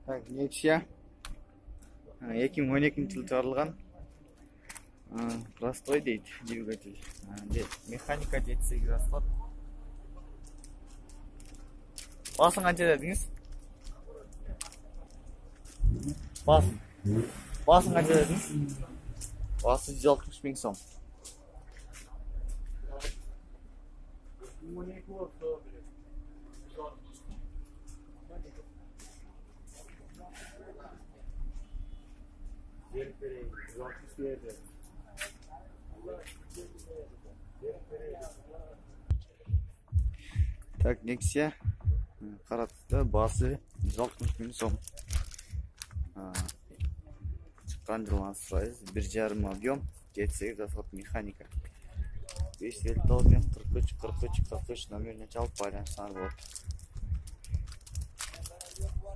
Так, Nexia 2012 жылы шығарылған. Простой дейді двигатель. Механика 7-8 расход. Басын қанша дедіңіз? Басын қанша дедіңіз? Басы 160 000 сом. Так, Nexia қаратты, басы 160 000 сом. Шыққан жылған сұрайыз, 1,5 объем, 7-8 расход механика. 5 вольтовмен 43 номеріне çalып байланыстар болады.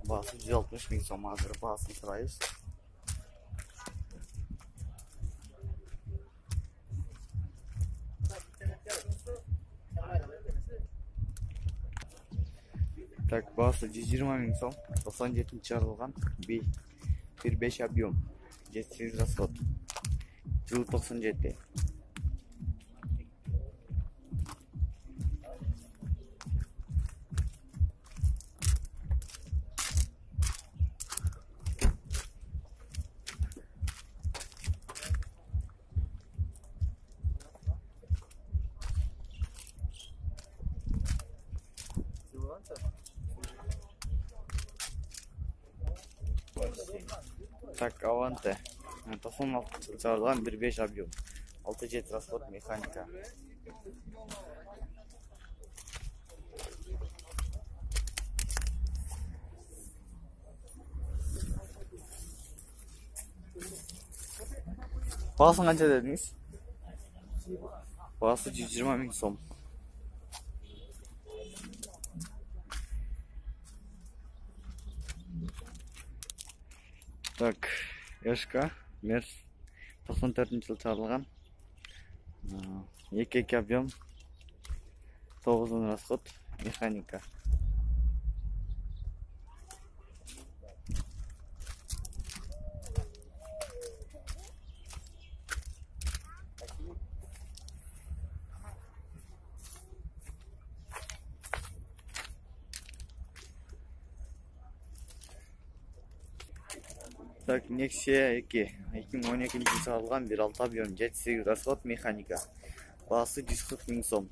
Басы 160 000 сом, азыр басын сұрайыз. Так, басы 120 000 сом, 97 жарылған, 1,5 объем, 7-8 расход, жылы 97. Так, Аванте 96 жылы шығарылған, 1,5 объем, 6-7 расход механика. Басын қанша дедіңіз? Басы 120 000 сом. Так, Эшка, Мерс, 94 жылы шығарылған, 2 объем, 9 расход, механика. Так, Nexia 2012 жылы шығарылған, 1,6 объем, 7-8 расход механика. Басы 140 000 сом.